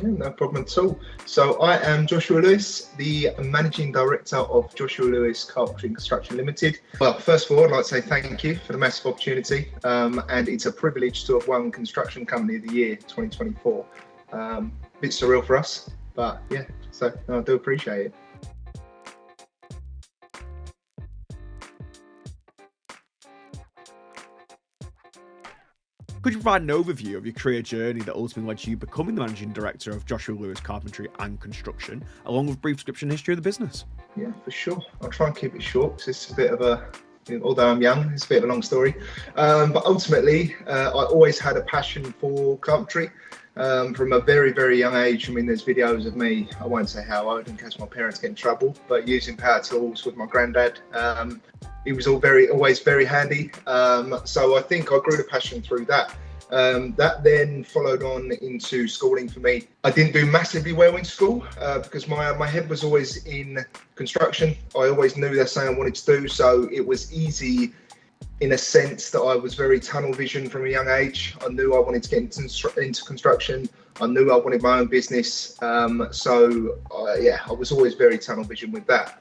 Yeah, no problem at all. So I am Joshua Lewis, the Managing Director of Joshua Lewis Carpentry and Construction Limited. Well, first of all, I'd like to say thank you for the massive opportunity, and it's a privilege to have won Construction Company of the Year 2024. A bit surreal for us, but yeah, so I do appreciate it. Could you provide an overview of your career journey that ultimately led to you becoming the Managing Director of Joshua Lewis Carpentry and Construction, along with a brief description and history of the business? Yeah, for sure. I'll try and keep it short because it's a bit of although I'm young, it's a bit of a long story. But ultimately, I always had a passion for carpentry from a very, very young age. I mean, there's videos of me, I won't say how old in case my parents get in trouble, but using power tools with my granddad. It was always very handy. So I think I grew the passion through that. That then followed on into schooling for me. I didn't do massively well in school because my head was always in construction. I always knew that's something I wanted to do. So it was easy in a sense that I was very tunnel vision from a young age. I knew I wanted to get into construction. I knew I wanted my own business. I was always very tunnel vision with that.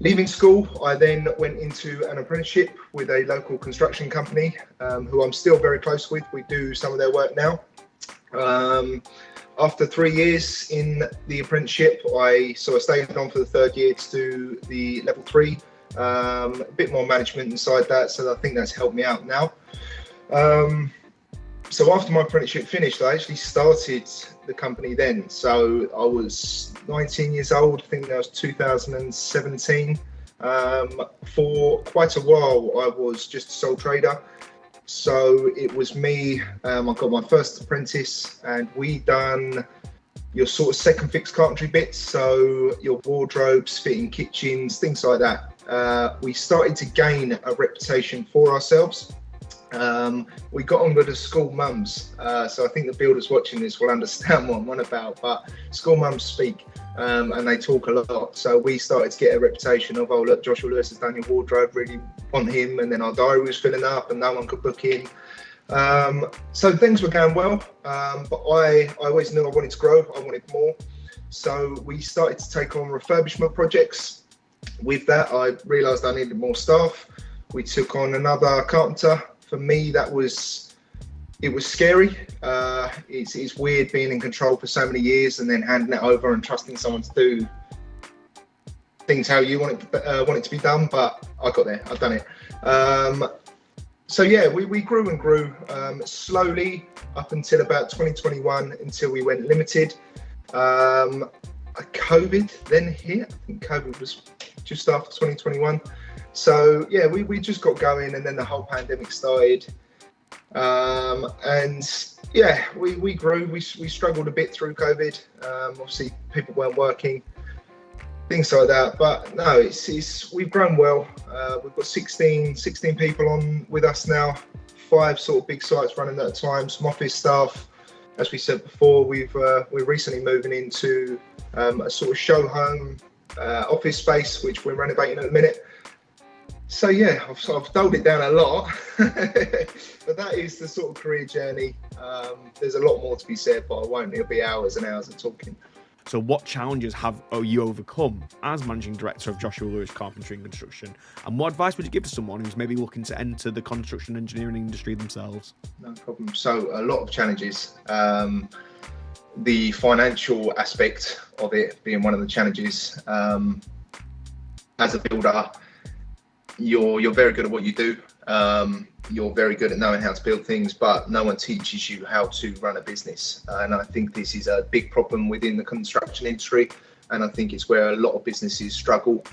Leaving school, I then went into an apprenticeship with a local construction company who I'm still very close with. We do some of their work now. After 3 years in the apprenticeship, I stayed on for the third year to do the level 3, a bit more management inside that. So I think that's helped me out now. So after my apprenticeship finished, I actually started the company then. So I was 19 years old, I think that was 2017. For quite a while, I was just a sole trader. So it was me, I got my first apprentice and we done your sort of second fix carpentry bits. So your wardrobes, fitting kitchens, things like that. We started to gain a reputation for ourselves. We got on with the school mums, so I think the builders watching this will understand what I'm on about, but school mums speak and they talk a lot. So we started to get a reputation of, oh look, Joshua Lewis has done your wardrobe, really want him, and then our diary was filling up and no one could book in. So things were going well, but I always knew I wanted to grow, I wanted more. So we started to take on refurbishment projects. With that, I realised I needed more staff. We took on another carpenter. For me, it was scary. It's weird being in control for so many years and then handing it over and trusting someone to do things how you want it to be done. But I got there, I've done it. We grew and grew slowly up until about 2021, until we went limited. COVID then hit. I think COVID was just after 2021. So yeah, we just got going, and then the whole pandemic started. We grew. We struggled a bit through COVID. Obviously, people weren't working, things like that. But no, we've grown well. We've got 16 people on with us now. 5 sort of big sites running at a time. Some office staff. As we said before, we're recently moving into a sort of show home office space, which we're renovating at the minute. So yeah, I've dulled it down a lot, but that is the sort of career journey. There's a lot more to be said, but I won't. It'll be hours and hours of talking. So what challenges have you overcome as Managing Director of Joshua Lewis Carpentry and Construction? And what advice would you give to someone who's maybe looking to enter the construction engineering industry themselves? No problem. So a lot of challenges. The financial aspect of it being one of the challenges. As a builder, you're very good at what you do. You're very good at knowing how to build things, but no one teaches you how to run a business. And I think this is a big problem within the construction industry. And I think it's where a lot of businesses struggle.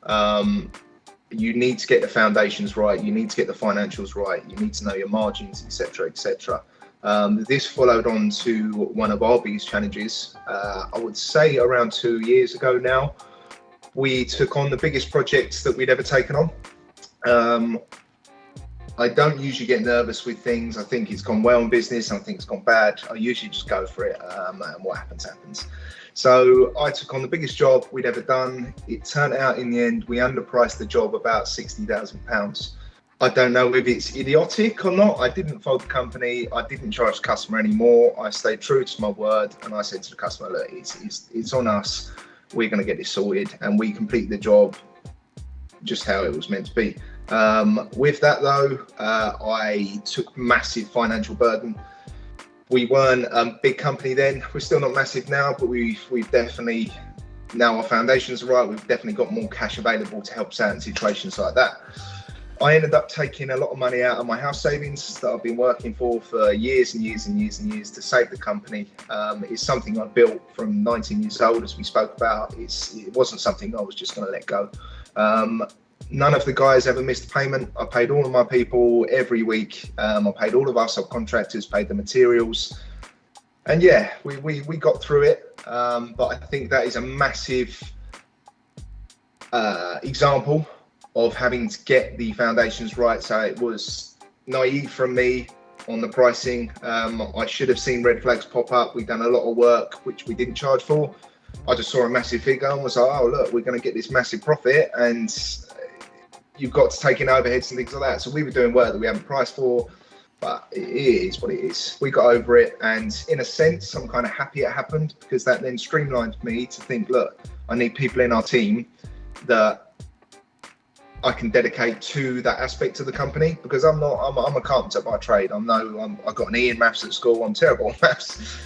You need to get the foundations right. You need to get the financials right. You need to know your margins, etc., etc. This followed on to one of our biggest challenges. I would say around 2 years ago now. We took on the biggest projects that we'd ever taken on. I don't usually get nervous with things. I think it's gone well in business. I think it's gone bad. I usually just go for it, and what happens, happens. So I took on the biggest job we'd ever done. It turned out in the end, we underpriced the job about £60,000. I don't know if it's idiotic or not. I didn't fold the company. I didn't charge the customer anymore. I stayed true to my word, and I said to the customer, look, it's on us. We're going to get this sorted, and we complete the job just how it was meant to be. With that though, I took massive financial burden. We weren't a big company then. We're still not massive now, but we've definitely, now our foundations are right, we've definitely got more cash available to help us out in situations like that. I ended up taking a lot of money out of my house savings that I've been working for years and years and years and years to save the company. It's something I built from 19 years old, as we spoke about. It wasn't something I was just going to let go. None of the guys ever missed a payment. I paid all of my people every week. I paid all of our subcontractors, paid the materials. And yeah, we got through it. But I think that is a massive example of having to get the foundations right. So it was naive from me on the pricing. I should have seen red flags pop up. We've done a lot of work, which we didn't charge for. I just saw a massive figure and was like, oh, look, we're going to get this massive profit, and you've got to take in overheads and things like that. So we were doing work that we haven't priced for, but it is what it is. We got over it, and in a sense, I'm kind of happy it happened, because that then streamlined me to think, look, I need people in our team that I can dedicate to that aspect of the company, because I'm a carpenter by trade. I got an E in maths at school. I'm terrible at maths.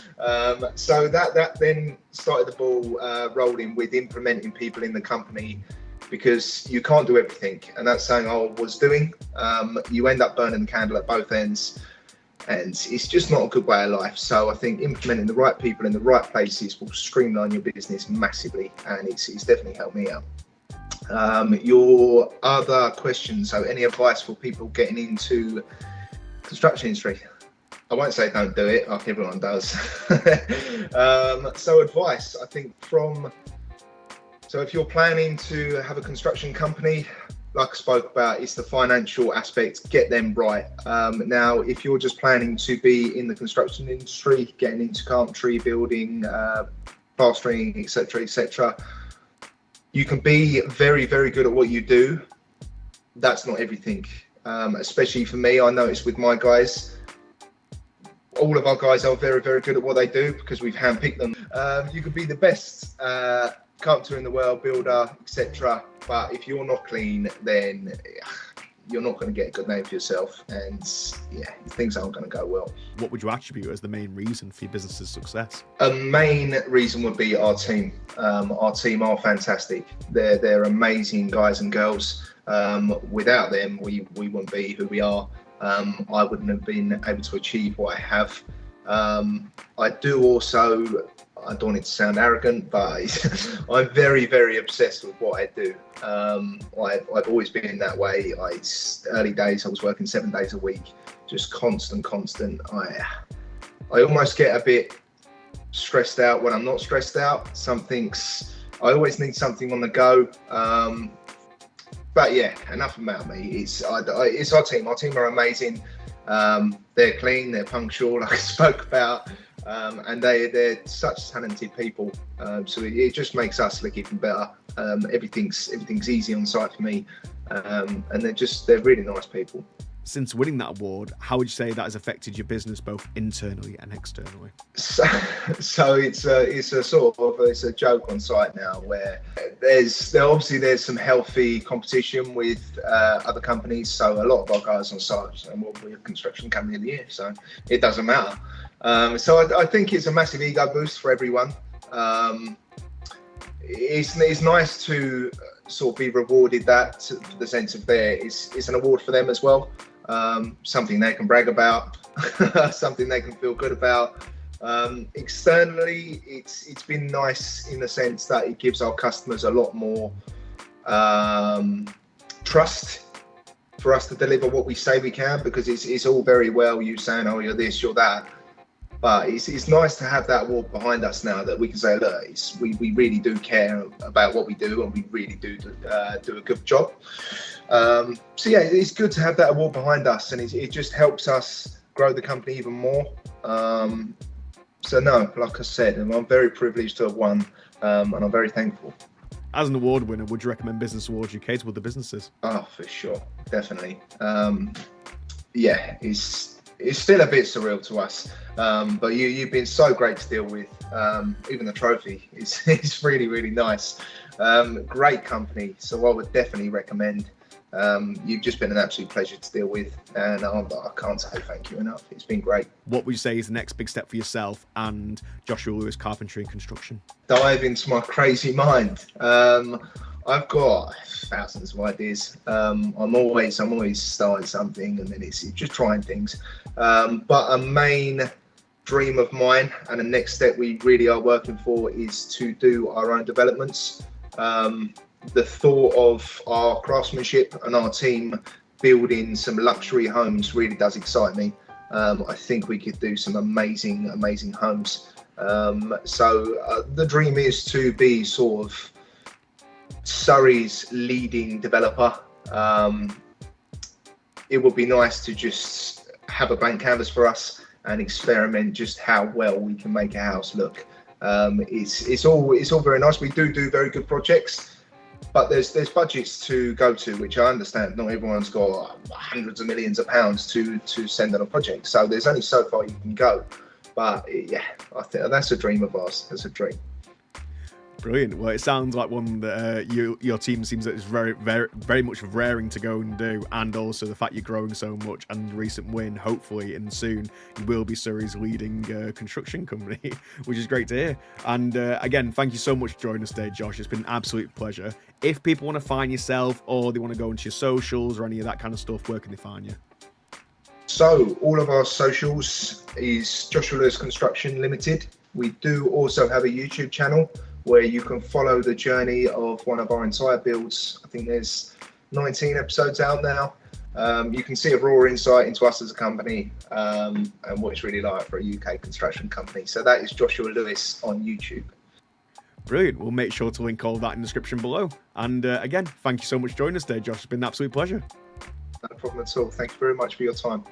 So that then started the ball rolling with implementing people in the company, because you can't do everything, and that's something I was doing. You end up burning the candle at both ends, and it's just not a good way of life. So I think implementing the right people in the right places will streamline your business massively, and it's definitely helped me out. Your other question, so any advice for people getting into construction industry? I won't say don't do it, like everyone does. So advice, I think so if you're planning to have a construction company, like I spoke about, it's the financial aspect, get them right. Now, if you're just planning to be in the construction industry, getting into carpentry, building, plastering, etc., you can be very, very good at what you do. That's not everything. Especially for me, I noticed with my guys, all of our guys are very, very good at what they do because we've handpicked them. You could be the best carpenter in the world, builder, etc. But if you're not clean, then you're not going to get a good name for yourself, and yeah, things aren't going to go well. What would you attribute as the main reason for your business's success? A main reason would be our team. Our team are fantastic. They're amazing guys and girls. Without them, we wouldn't be who we are. I wouldn't have been able to achieve what I have. I do also, I don't want it to sound arrogant, but I'm very, very obsessed with what I do. I've always been that way. Early days, I was working 7 days a week, just constant. I almost get a bit stressed out when I'm not stressed out. I always need something on the go. But yeah, enough about me. It's our team. Our team are amazing. They're clean, they're punctual, like I spoke about. And they're such talented people, so it just makes us look even better. Everything's easy on site for me, and they're really nice people. Since winning that award, how would you say that has affected your business both internally and externally? So it's a joke on site now, where there's some healthy competition with other companies. So a lot of our guys on site, and we're a construction company of the year, so it doesn't matter. So I think it's a massive ego boost for everyone. It's nice to sort of be rewarded that, to the sense of it's an award for them as well. Something they can brag about, something they can feel good about. Externally, it's been nice in the sense that it gives our customers a lot more trust for us to deliver what we say we can, because it's all very well you saying, oh, you're this, you're that. But it's nice to have that award behind us now, that we can say, look, we really do care about what we do, and we really do a good job. So yeah, it's good to have that award behind us, and it just helps us grow the company even more. So no, like I said, I'm very privileged to have won, and I'm very thankful. As an award winner, would you recommend Business Awards UK to other businesses? Oh, for sure, definitely. Yeah, it's still a bit surreal to us, but you've been so great to deal with. Even the trophy is it's really, really nice. Great company, so I would definitely recommend. You've just been an absolute pleasure to deal with, and I can't say thank you enough. It's been great. What would you say is the next big step for yourself and Joshua Lewis Carpentry and Construction? Dive into my crazy mind. I've got thousands of ideas. I'm always starting something, and then it's just trying things. But a main dream of mine, and the next step we really are working for, is to do our own developments. The thought of our craftsmanship and our team building some luxury homes really does excite me. I think we could do some amazing homes. So the dream is to be sort of Surrey's leading developer. It would be nice to just have a blank canvas for us and experiment just how well we can make a house look. It's all very nice. We do very good projects, but there's budgets to go to, which I understand. Not everyone's got hundreds of millions of pounds to send on a project, so there's only so far you can go. But yeah, I think that's a dream of ours. That's a dream. Brilliant. Well, it sounds like one that your team seems that is very much raring to go and do, and also the fact you're growing so much, and the recent win, hopefully, and soon you will be Surrey's leading construction company, which is great to hear. And again, thank you so much for joining us today, Josh. It's been an absolute pleasure. If people want to find yourself, or they want to go into your socials or any of that kind of stuff, where can they find you? So all of our socials is Joshua Lewis Construction Limited. We do also have a YouTube channel where you can follow the journey of one of our entire builds. I think there's 19 episodes out now. You can see a raw insight into us as a company, and what it's really like for a UK construction company. So that is Joshua Lewis on YouTube. Brilliant. We'll make sure to link all that in the description below. And again, thank you so much for joining us today, Josh. It's been an absolute pleasure. No problem at all. Thank you very much for your time.